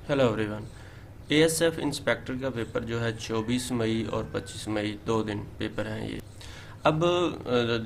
Hello everyone. ASF inspector का paper जो है 24 मई और 25 मई 2 दिन पेपर हैं ये। अब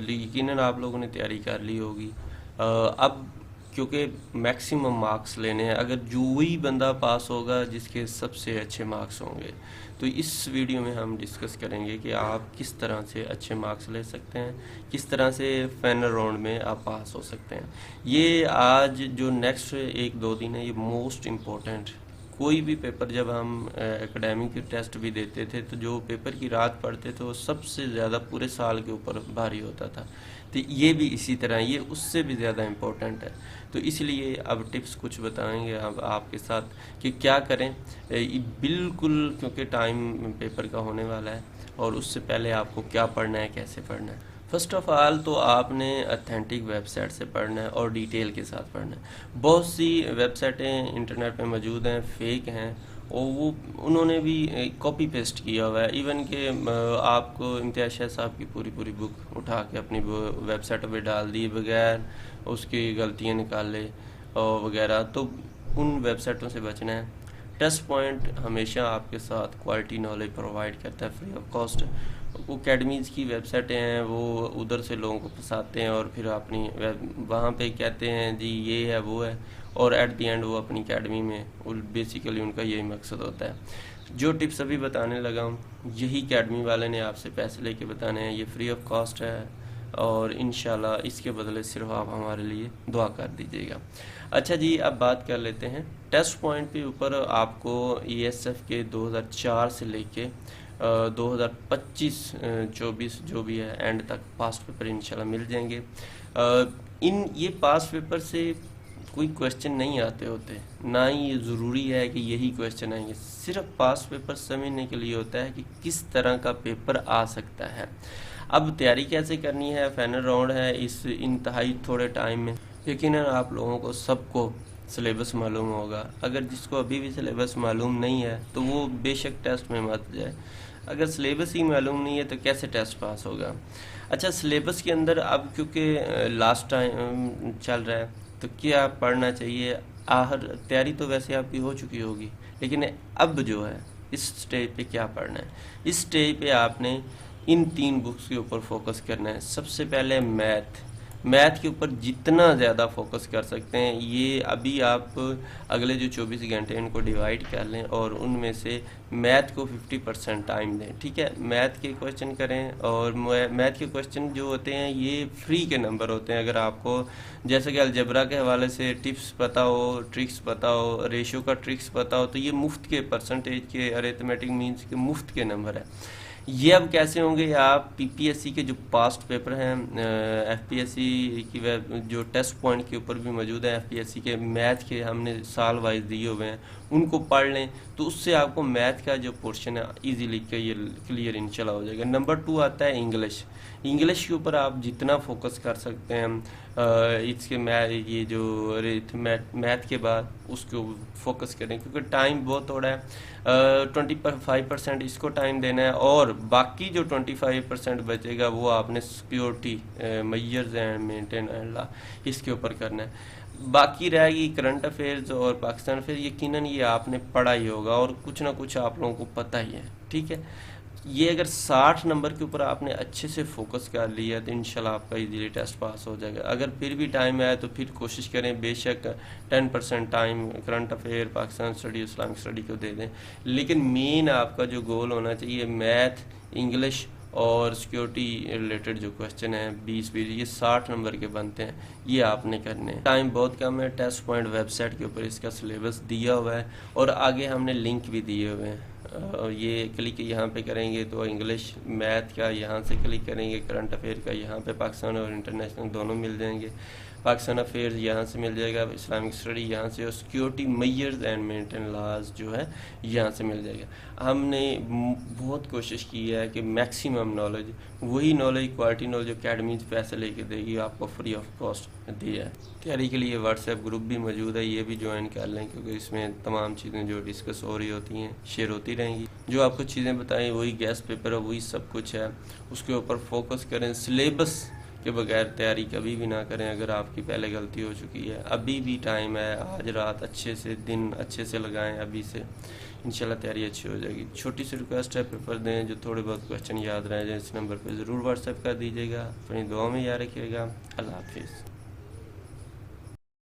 यकीनन आप लोगों ने तैयारी कर ली होगी। अब क्योंकि मैक्सिमम मार्क्स लेने हैं, अगर जो वही बंदा पास होगा जिसके सबसे अच्छे मार्क्स होंगे, तो इस वीडियो में हम डिस्कस करेंगे कि आप किस तरह से अच्छे मार्क्स ले सकते हैं, किस तरह से फाइनल राउंड में आप पास हो सकते हैं। ये आज जो नेक्स्ट 1-2 दिन है ये मोस्ट इम्पोर्टेंट। कोई भी पेपर जब हम एकेडमिक टेस्ट भी देते थे तो जो पेपर की रात पढ़ते थे वो सबसे ज़्यादा पूरे साल के ऊपर भारी होता था। तो ये भी इसी तरह, ये उससे भी ज़्यादा इम्पोर्टेंट है। तो इसलिए अब टिप्स कुछ बताएंगे अब आपके साथ कि क्या करें बिल्कुल, क्योंकि टाइम पेपर का होने वाला है और उससे पहले आपको क्या पढ़ना है, कैसे पढ़ना है। फर्स्ट ऑफ ऑल तो आपने अथेंटिक वेबसाइट से पढ़ना है और डिटेल के साथ पढ़ना है। बहुत सी वेबसाइटें इंटरनेट पे मौजूद हैं, फेक हैं, और वो उन्होंने भी कॉपी पेस्ट किया हुआ है। इवन के आपको इम्तियाज़ शाह साहब की पूरी पूरी बुक उठा के अपनी वेबसाइट पे डाल दी बगैर उसकी गलतियाँ निकाले और वगैरह। तो उन वेबसाइटों से बचना है। टेस्ट पॉइंट हमेशा आपके साथ क्वालिटी नॉलेज प्रोवाइड करता है फ्री ऑफ कॉस्ट। वो अकेडमीज़ की वेबसाइटें हैं, वो उधर से लोगों को फंसाते हैं और फिर अपनी वहाँ पे कहते हैं जी ये है वो है, और एट द एंड वो अपनी अकेडमी में बेसिकली उनका यही मकसद होता है। जो टिप्स अभी बताने लगा हूँ यही अकेडमी वाले ने आपसे पैसे लेके बताने हैं, ये फ्री ऑफ कॉस्ट है और इंशाल्लाह इसके बदले सिर्फ आप हमारे लिए दुआ कर दीजिएगा। अच्छा जी, अब बात कर लेते हैं टेस्ट पॉइंट के ऊपर। आपको ईएसएफ के 2004 से लेके 2025-24 जो भी है एंड तक पास्ट पेपर इंशाल्लाह मिल जाएंगे। इन ये पास्ट पेपर से कोई क्वेश्चन नहीं आते होते, ना ही ये ज़रूरी है कि यही क्वेश्चन आएंगे। सिर्फ पास्ट पेपर समझने के लिए होता है कि किस तरह का पेपर आ सकता है। अब तैयारी कैसे करनी है, फाइनल राउंड है इस इंतहाई थोड़े टाइम में। यकीनन आप लोगों को सबको सिलेबस मालूम होगा। अगर जिसको अभी भी सिलेबस मालूम नहीं है तो वो बेशक टेस्ट में मत जाए। अगर सिलेबस ही मालूम नहीं है तो कैसे टेस्ट पास होगा। अच्छा, सिलेबस के अंदर अब क्योंकि लास्ट टाइम चल रहा है तो क्या पढ़ना चाहिए। आहर तैयारी तो वैसे आपकी हो चुकी होगी, लेकिन अब जो है इस स्टेज पे क्या पढ़ना है। इस स्टेज पे आपने इन 3 बुक्स के ऊपर फोकस करना है। सबसे पहले मैथ के ऊपर जितना ज़्यादा फोकस कर सकते हैं, ये अभी आप अगले जो 24 घंटे इनको डिवाइड कर लें और उनमें से मैथ को 50% टाइम दें। ठीक है, मैथ के क्वेश्चन करें, और मैथ के क्वेश्चन जो होते हैं ये फ्री के नंबर होते हैं। अगर आपको जैसे कि अलजबरा के हवाले से टिप्स पता हो, ट्रिक्स पता हो, रेशो का ट्रिक्स पता हो, तो ये मुफ्त के परसेंटेज के अरिथमेटिक मीन्स के मुफ्त के नंबर है। ये अब कैसे होंगे, आप पीपीएससी के जो पास्ट पेपर हैं, एफपीएससी की वेब जो टेस्ट पॉइंट के ऊपर भी मौजूद है, एफपीएससी के मैथ के हमने साल वाइज दिए हुए हैं, उनको पढ़ लें तो उससे आपको मैथ का जो पोर्शन है इजीली क्लियर इंशाल्लाह हो जाएगा। नंबर 2 आता है इंग्लिश। इंग्लिश के ऊपर आप जितना फोकस कर सकते हैं इसके ये जो मैथ के बाद उसको फोकस करें, क्योंकि टाइम बहुत थोड़ा है। 25% इसको टाइम देना है और बाकी जो 25% बचेगा वो आपने सिक्योरिटी मेजर्स एंड मेंटेन इसके ऊपर करना है। बाकी रहेगी करंट अफेयर्स और पाकिस्तान अफेयर, यकीनन ये आपने पढ़ा ही होगा और कुछ ना कुछ आप लोगों को पता ही है। ठीक है, ये अगर 60 नंबर के ऊपर आपने अच्छे से फोकस कर लिया तो इंशाल्लाह आपका इजीली टेस्ट पास हो जाएगा। अगर फिर भी टाइम आए तो फिर कोशिश करें बेशक 10% time current affair, Pakistan study, Islamic study को दे दें, लेकिन मेन आपका जो गोल होना चाहिए मैथ, इंग्लिश और सिक्योरिटी रिलेटेड जो क्वेश्चन है 20-20 ये 60 नंबर के बनते हैं, ये आपने करने हैं। टाइम बहुत कम है। टेस्ट पॉइंट वेबसाइट के ऊपर इसका सिलेबस दिया हुआ है और आगे हमने लिंक भी दिए हुए हैं। ये क्लिक यहाँ पे करेंगे तो इंग्लिश मैथ का यहाँ से क्लिक करेंगे, करंट अफेयर का यहाँ पे पाकिस्तान और इंटरनेशनल दोनों मिल जाएंगे। पाकिस्तान अफेयर्स यहाँ से मिल जाएगा, इस्लामिक स्टडी यहाँ से, और security measures and maintain laws जो है यहाँ से मिल जाएगा। हमने बहुत कोशिश की है कि मैक्सिमम नॉलेज, वही नॉलेज क्वालिटी नॉलेज अकेडमीज पैसे लेके देगी आपको फ्री ऑफ कॉस्ट दिया है। तैयारी के लिए व्हाट्सएप ग्रुप भी मौजूद है, ये भी ज्वाइन कर लें, क्योंकि इसमें तमाम चीज़ें जो डिस्कस हो रही होती हैं शेयर होती रहेंगी। जो आपको चीज़ें बताएं वही गेस्ट पेपर है, वही सब कुछ है, उसके ऊपर फोकस करें। सिलेबस कि बगैर तैयारी कभी भी ना करें अगर आपकी पहले गलती हो चुकी है। अभी भी टाइम है, आज रात अच्छे से दिन अच्छे से लगाएं अभी से, इंशाल्लाह तैयारी अच्छी हो जाएगी। छोटी सी रिक्वेस्ट है, पेपर दें जो थोड़े बहुत क्वेश्चन याद रह जाए, इस नंबर पर ज़रूर व्हाट्सएप कर दीजिएगा। अपनी दुआ में याद रखिएगा। अल्लाह हाफिज़।